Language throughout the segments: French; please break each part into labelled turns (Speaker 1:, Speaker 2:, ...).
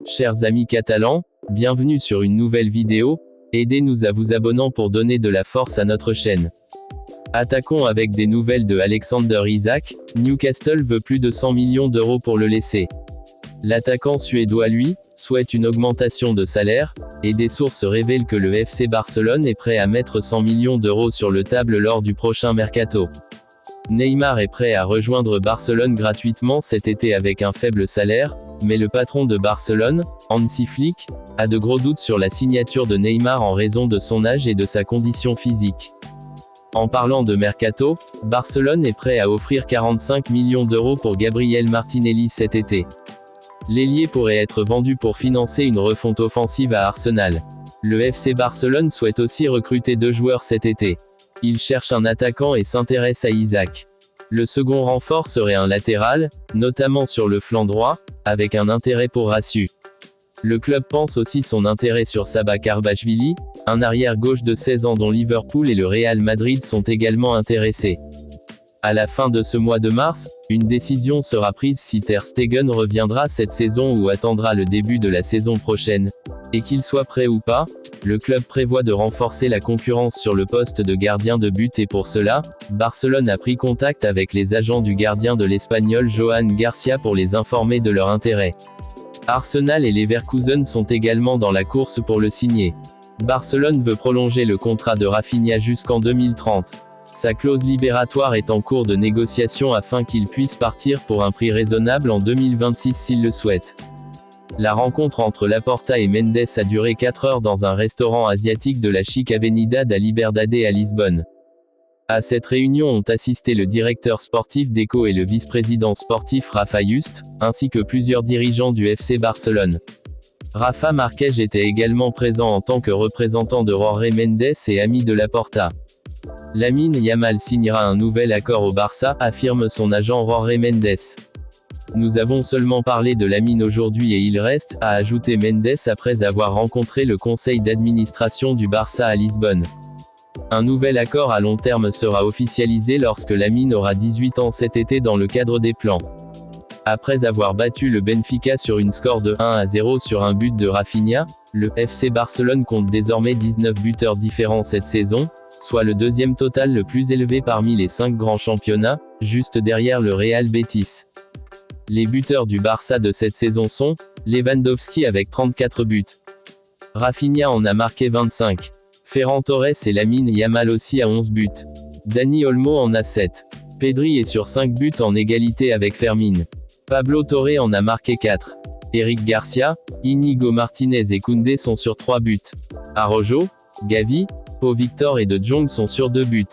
Speaker 1: Chers amis catalans, bienvenue sur une nouvelle vidéo. Aidez-nous à vous abonnant pour donner de la force à notre chaîne. Attaquons avec des nouvelles de Alexander Isak. Newcastle veut plus de 100 millions d'euros pour le laisser. L'attaquant suédois, lui, souhaite une augmentation de salaire, et des sources révèlent que le FC Barcelone est prêt à mettre 100 millions d'euros sur le table lors du prochain mercato. Neymar est prêt à rejoindre Barcelone gratuitement cet été avec un faible salaire, mais le patron de Barcelone, Hansi Flick, a de gros doutes sur la signature de Neymar en raison de son âge et de sa condition physique. En parlant de mercato, Barcelone est prêt à offrir 45 millions d'euros pour Gabriel Martinelli cet été. L'ailier pourrait être vendu pour financer une refonte offensive à Arsenal. Le FC Barcelone souhaite aussi recruter 2 joueurs cet été. Il cherche un attaquant et s'intéresse à Isak. Le second renfort serait un latéral, notamment sur le flanc droit, avec un intérêt pour Rassu. Le club pense aussi son intérêt sur Saba Karbashvili, un arrière-gauche de 16 ans dont Liverpool et le Real Madrid sont également intéressés. À la fin de ce mois de mars, une décision sera prise si Ter Stegen reviendra cette saison ou attendra le début de la saison prochaine. Et qu'il soit prêt ou pas, le club prévoit de renforcer la concurrence sur le poste de gardien de but et pour cela, Barcelone a pris contact avec les agents du gardien de l'Espagnol Joan Garcia pour les informer de leur intérêt. Arsenal et Leverkusen sont également dans la course pour le signer. Barcelone veut prolonger le contrat de Rafinha jusqu'en 2030. Sa clause libératoire est en cours de négociation afin qu'il puisse partir pour un prix raisonnable en 2026 s'il le souhaite. La rencontre entre Laporta et Mendes a duré 4 heures dans un restaurant asiatique de la chic Avenida da Liberdade à Lisbonne. À cette réunion ont assisté le directeur sportif d'Eco et le vice-président sportif Rafa Just, ainsi que plusieurs dirigeants du FC Barcelone. Rafa Marquez était également présent en tant que représentant de Jorge Mendes et ami de Laporta. Lamine Yamal signera un nouvel accord au Barça, affirme son agent Jorge Mendes. Nous avons seulement parlé de Lamine aujourd'hui et il reste, a ajouté Mendes après avoir rencontré le conseil d'administration du Barça à Lisbonne. Un nouvel accord à long terme sera officialisé lorsque Lamine aura 18 ans cet été dans le cadre des plans. Après avoir battu le Benfica sur une score de 1-0 sur un but de Rafinha, le FC Barcelone compte désormais 19 buteurs différents cette saison, soit le deuxième total le plus élevé parmi les 5 grands championnats, juste derrière le Real Betis. Les buteurs du Barça de cette saison sont Lewandowski avec 34 buts. Rafinha en a marqué 25. Ferran Torres et Lamine Yamal aussi à 11 buts. Dani Olmo en a 7. Pedri est sur 5 buts en égalité avec Fermin. Pablo Torre en a marqué 4. Eric Garcia, Inigo Martinez et Koundé sont sur 3 buts. Araujo, Gavi, Pau Victor et De Jong sont sur 2 buts.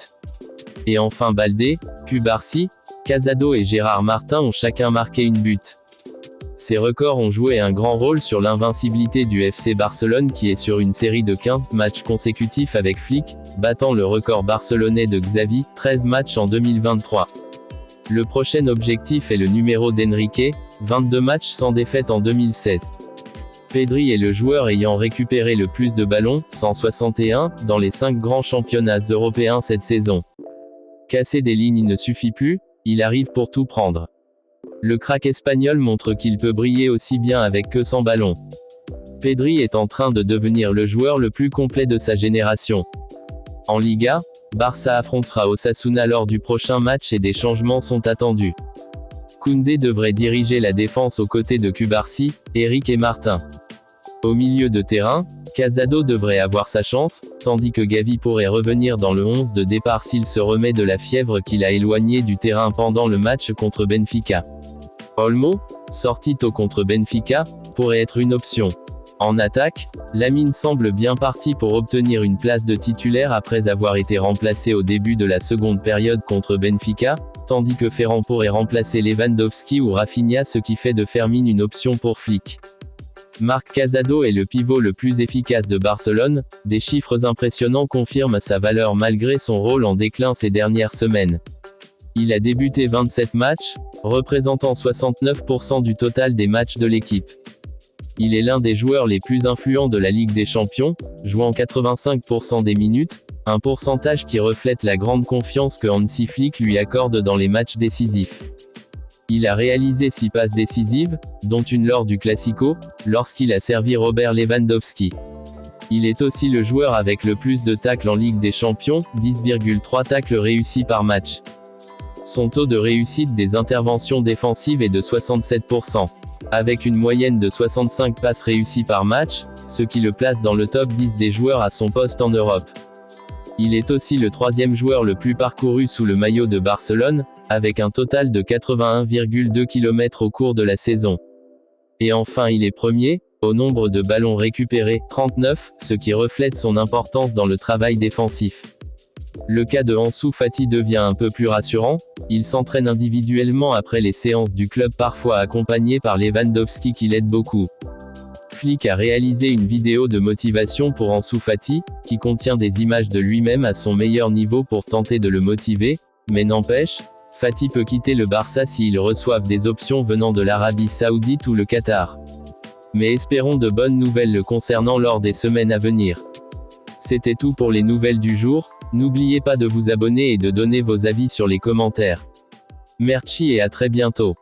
Speaker 1: Et enfin Baldé, Cubarsí, Casado et Gérard Martin ont chacun marqué une but. Ces records ont joué un grand rôle sur l'invincibilité du FC Barcelone qui est sur une série de 15 matchs consécutifs avec Flick, battant le record barcelonais de Xavi, 13 matchs en 2023. Le prochain objectif est le numéro d'Enrique, 22 matchs sans défaite en 2016. Pedri est le joueur ayant récupéré le plus de ballons, 161, dans les 5 grands championnats européens cette saison. Casser des lignes ne suffit plus, il arrive pour tout prendre. Le crack espagnol montre qu'il peut briller aussi bien avec que sans ballon. Pedri est en train de devenir le joueur le plus complet de sa génération. En Liga, Barça affrontera Osasuna lors du prochain match et des changements sont attendus. Koundé devrait diriger la défense aux côtés de Cubarsí, Eric et Martin. Au milieu de terrain, Casado devrait avoir sa chance, tandis que Gavi pourrait revenir dans le 11 de départ s'il se remet de la fièvre qu'il a éloignée du terrain pendant le match contre Benfica. Olmo, sorti tôt contre Benfica, pourrait être une option. En attaque, Lamine semble bien parti pour obtenir une place de titulaire après avoir été remplacé au début de la seconde période contre Benfica, tandis que Ferran pourrait remplacer Lewandowski ou Rafinha, ce qui fait de Fermin une option pour Flick. Marc Casado est le pivot le plus efficace de Barcelone, des chiffres impressionnants confirment sa valeur malgré son rôle en déclin ces dernières semaines. Il a débuté 27 matchs, représentant 69% du total des matchs de l'équipe. Il est l'un des joueurs les plus influents de la Ligue des Champions, jouant 85% des minutes, un pourcentage qui reflète la grande confiance que Hansi Flick lui accorde dans les matchs décisifs. Il a réalisé 6 passes décisives, dont une lors du Classico, lorsqu'il a servi Robert Lewandowski. Il est aussi le joueur avec le plus de tacles en Ligue des Champions, 10,3 tacles réussis par match. Son taux de réussite des interventions défensives est de 67%, avec une moyenne de 65 passes réussies par match, ce qui le place dans le top 10 des joueurs à son poste en Europe. Il est aussi le 3e joueur le plus parcouru sous le maillot de Barcelone, avec un total de 81,2 km au cours de la saison. Et enfin il est premier, au nombre de ballons récupérés, 39, ce qui reflète son importance dans le travail défensif. Le cas de Ansu Fati devient un peu plus rassurant, il s'entraîne individuellement après les séances du club parfois accompagné par Lewandowski qui l'aide beaucoup. Flick a réalisé une vidéo de motivation pour Ansu Fati, qui contient des images de lui-même à son meilleur niveau pour tenter de le motiver, mais n'empêche, Fati peut quitter le Barça s'ils reçoivent des options venant de l'Arabie Saoudite ou le Qatar. Mais espérons de bonnes nouvelles le concernant lors des semaines à venir. C'était tout pour les nouvelles du jour, n'oubliez pas de vous abonner et de donner vos avis sur les commentaires. Merci et à très bientôt.